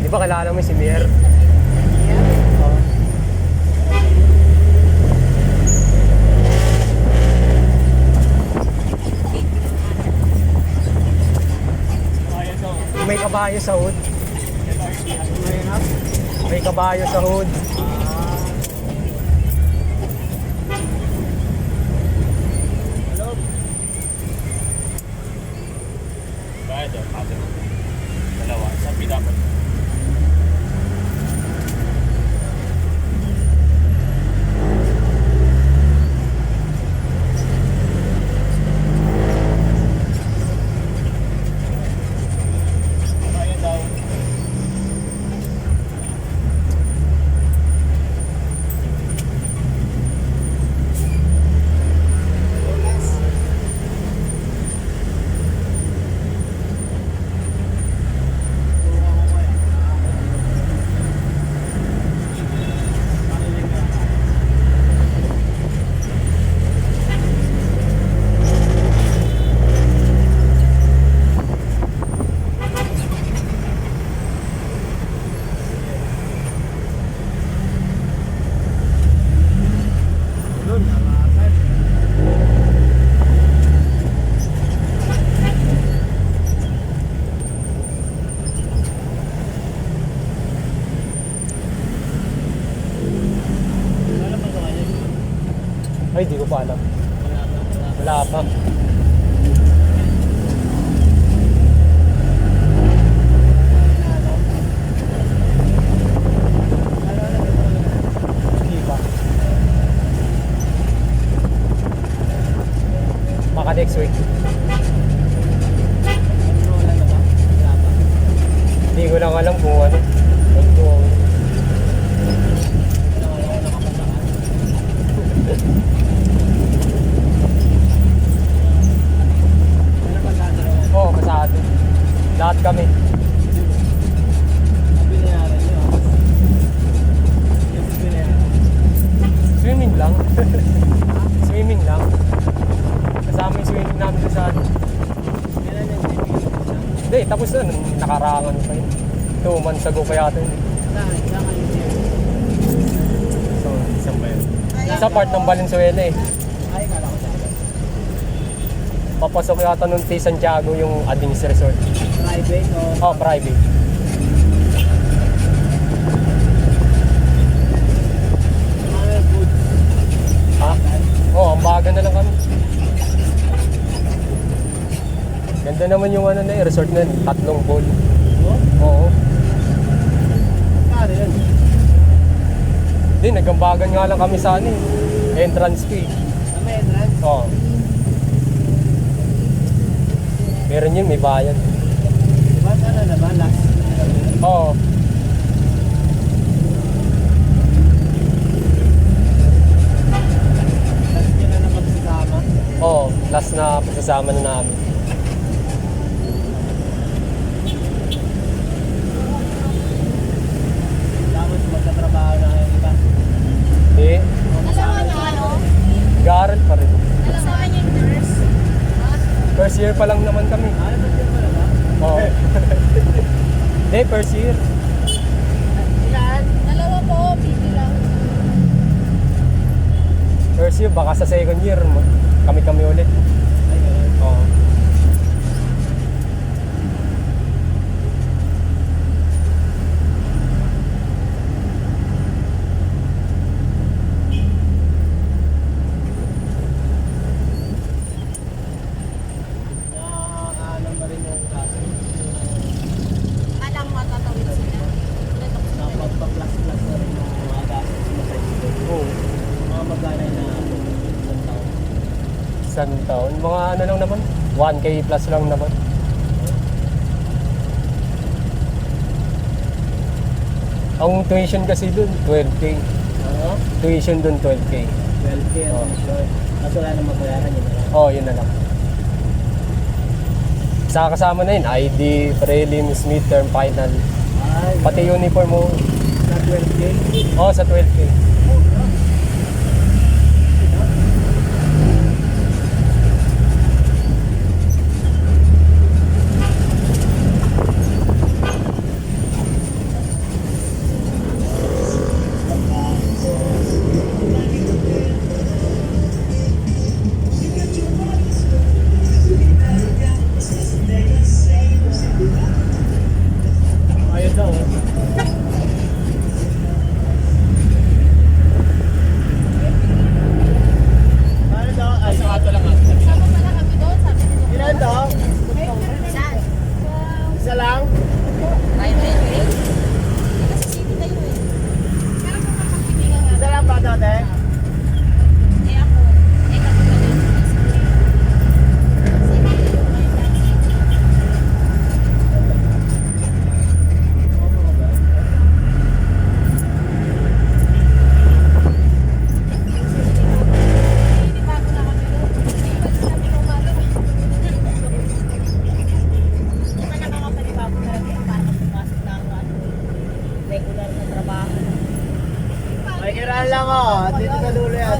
Di ba kilala mo si Mier? Oo. May kabayo sa hood. May kabayo sa hood. Bayad o, pato. Dalawa, isang dapat. Bayad daw. Ay, di ko pa alam. Wala pa. Hindi pa. Baka next week. Hindi ko lang alam kung ano. Oo, pasado. Lahat kami. Swimming lang. Swimming lang. Kasama yung swimming namin doon sa ano. Hindi, tapos na. Nakarangan pa yun. 2 months ago pa yata yun. So, isang ba yun? Sa part ng Valenzuela eh. Papasok yata nung T. Santiago yung Adings Resort. Private o? Oh, private. Food. Ha? Oh, ang baga na lang kami. Ganda naman yung ano na eh, resort na yun. 3 pool. Oo. Kano yun? Hindi, nagambagan nga lang kami sa ano eh. Entrance fee. Sa may entrance? Oo. Meron yun, may bayan. Diba sana naman? Last. Oo. Last nyo na napagsasama? Oo, last na pagsasama na namin. Tapos magkatrabaho na kayo, diba? Hindi, Asawa niyo ano? nag-aaral pa rin. Asawa niyo yung nurse? First year pa lang naman kami. Ano ba yun pala ba? Oo. Hindi, first year. Ilan? Dalawa po, baby lang. First year, baka sa second year, kami-kami ulit. Ay, ganun. Oo. Na ano ba rin yung kaso? Alang matatawid sila. Napagpa-plus-plus na rin yung mga gastos mo sa ito. Oo. Mga magana na isang taon. Isang taon. Mga ano lang naman. 1K plus lang naman. Ang tuition kasi dun, 12K. Ano? Tuition dun, 12K. 12K ang Oh. tuition. Kaso wala nang mabayaran yun. Oo, yun na lang. Sa kasama na yun, ID, prelims, midterm, final. Ay, Pati uniform mo. sa 12K. Oo, sa 12K.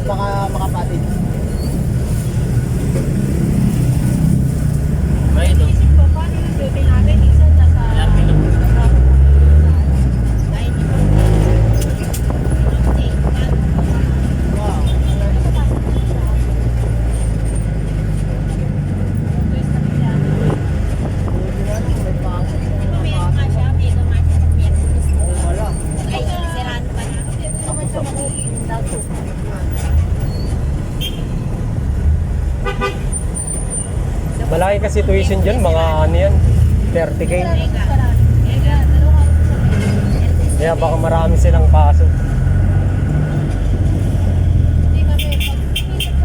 baka makapatid. May ito. Isip ko, paano yung duty natin? Isa nasa... Alarm lang. Dahil di ba? Wow. Buti nga lang, may pasok. Oo, wala. Naman siya magiging dato. Malaki kasi tuition dyan, mga ano yan, 30K. Kaya baka marami silang pasok. Hindi kami,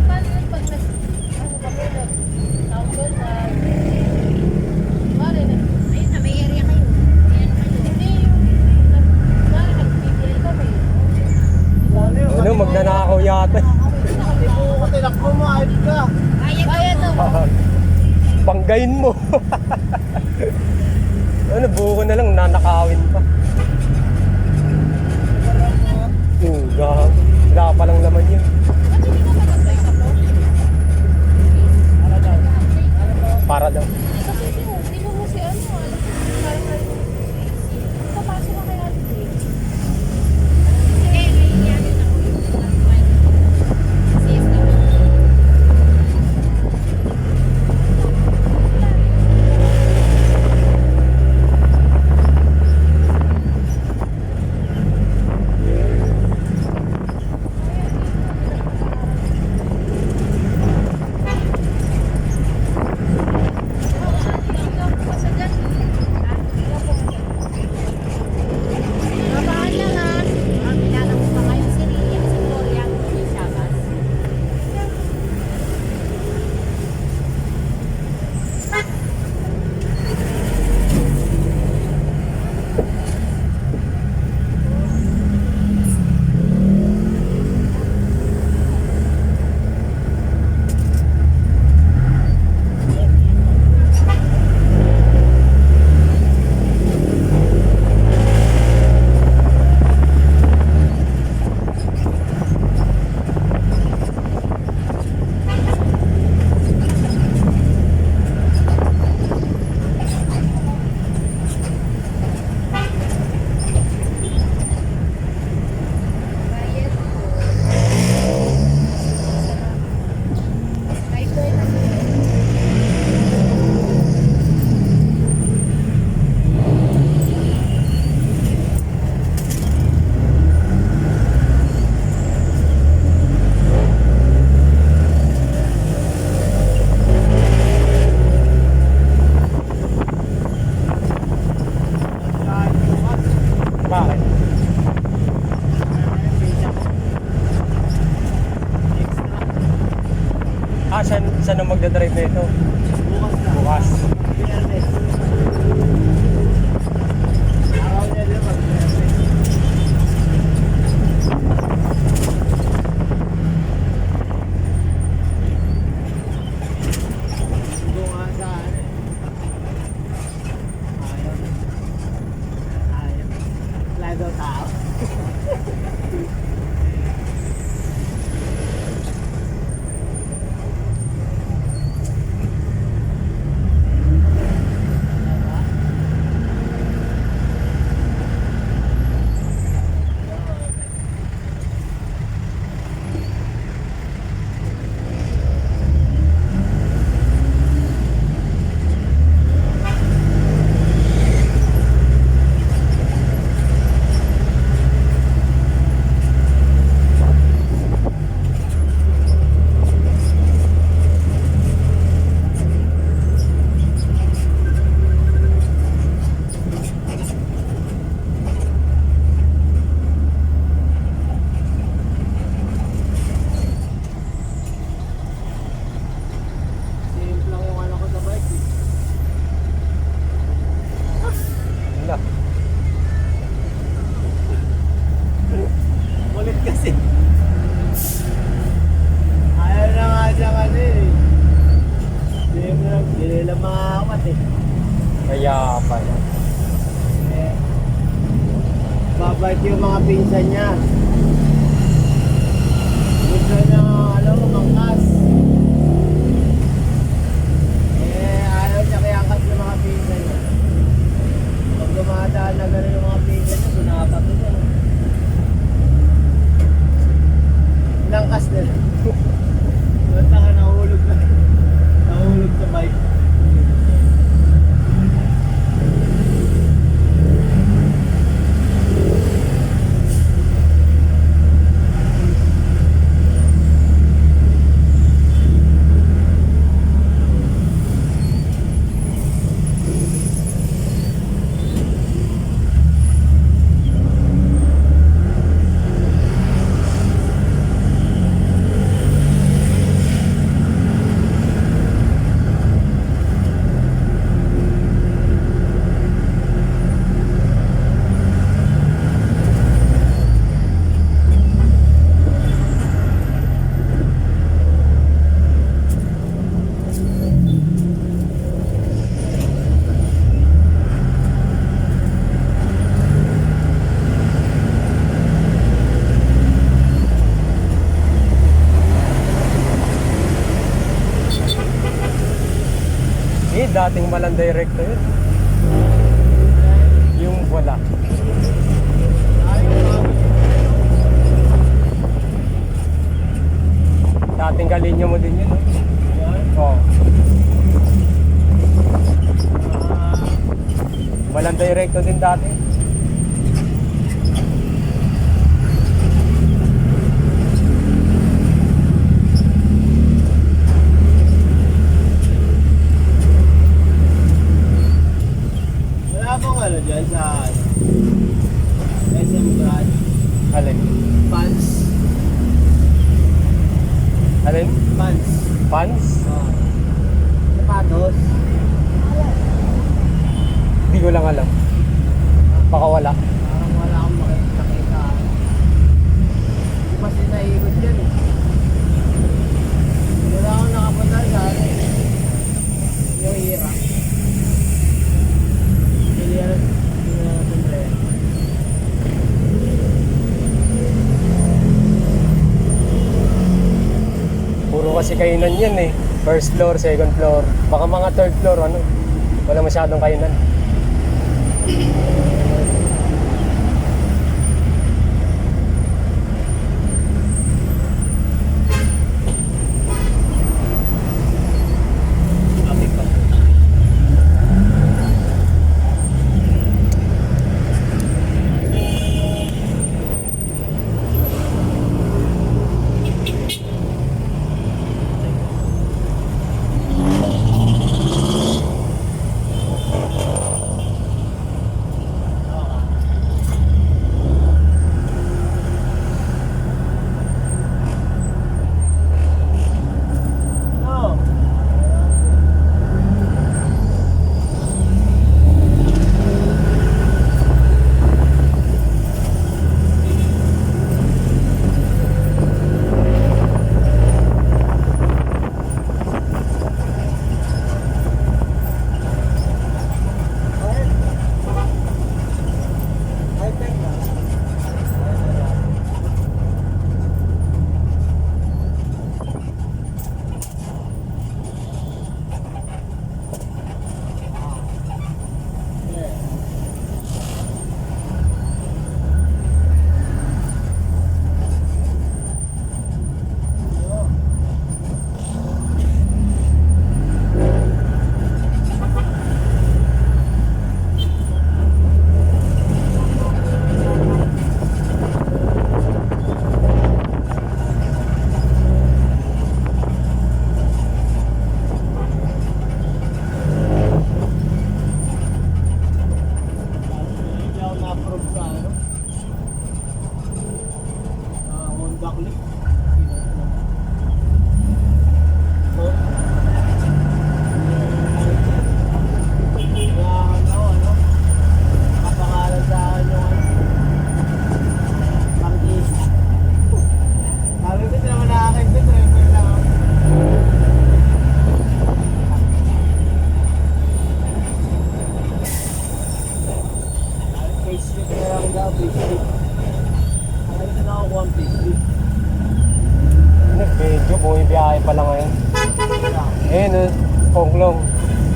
paano yun pag ano kami tawag doon na mare na ayun na may area kayo hindi mare nag-PPL kami Ano yun? Ano, magnanakaw yata. Hindi po ko tinakbo mo, ayos ka. kaya to Panggain mo. Ano, buko na lang, nanakawin pa. Wala pa lang naman yun. ba't hindi ka mag-apply sa pro? Para daw. Kasi di mo si ano parang papasok ka kaya Bakit? Saan na magdadrive na ito? Bukas na. Bukas. Biyernes. Araw niya din mag-biyernes. Hindi nga sa ano eh. Ayaw. Ayaw. Wala daw tao. Simple lang yung ano ko sa bike eh. Wala. Kulit kasi. Ayaw na nga siya kasi eh. Hindi nila makakamat eh. Kaya pala. Eh, babait yung mga pinsan niya. Yung Gusto niya, alam mo, mangkas. Ayaw niya kaya angkas ng mga pinsan niya. Pag dumadaan na gano'n yung mga pinsan niya, sinapato niya. Nangkas din. Basta ka nahulog na. Nahulog sa bike. Dating Malang Directo yun. Yung wala. Dating Galinyo mo din yun, no? Oo. Malang Directo din dati. Ano dyan sa SM Garage? Alin? Pants. Alin? Pants. Fans? Sapatos. Hindi ko lang alam. Baka wala. Parang wala akong makita. Hindi pa sila naiikot yan eh. Wala akong nakapunta sa ano eh. Yung hira. Puro kasi kainan yan eh. First floor, second floor. Baka mga third floor, ano. Wala masyadong kainan.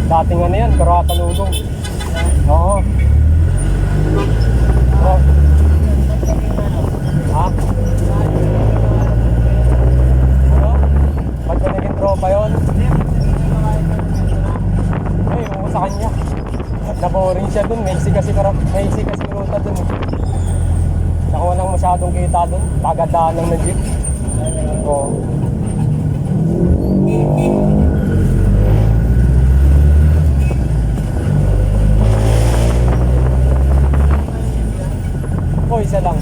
Dating ano yan, Karatan Udong. Oo. Oh. Ha? Ano? Ba't ba naging tropa yun? Ay, ewan ko sa kanya. Naboring siya dun, may kasi ruta dun. Nakuha lang masyadong kita dun. Tagadaan lang ng jeep. Oo. O, isa lang.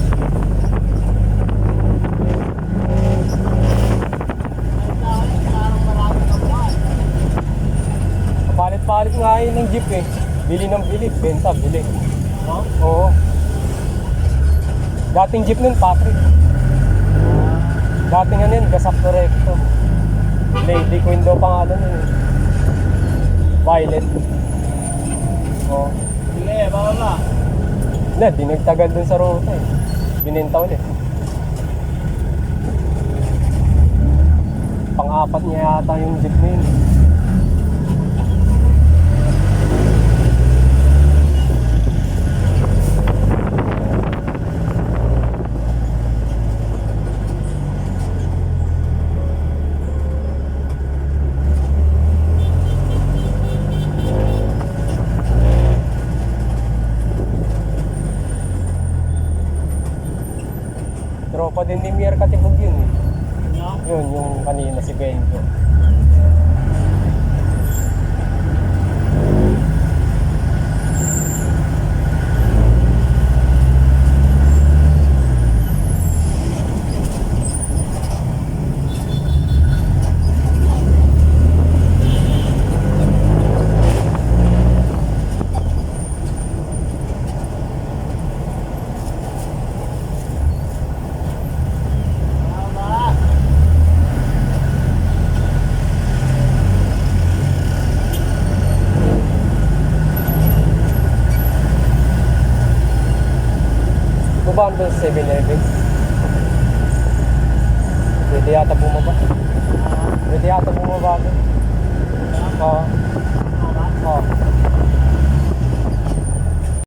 Palit-palit nga yun ng jeep eh. Bili ng bili, benta, bili. No? Oo. Dating jeep nun, Patrick. Dating ano yun, Gasap Recto. Lady Queen daw pangalan yun eh. Violet. Oo. Sige, baba. Hindi, di nagtagal dun sa ruta eh. Binenta ulit. Pang-apat niya yata yung jeep na yun. Tropa din ni Mier Katibog yun eh. No? Yun, yung kanina si Benjo. Baba. Bubaan doon sa 7-Eleven. Pwede yata bumaba. Pwede yata bumaba doon. Oo. Baba. Oo.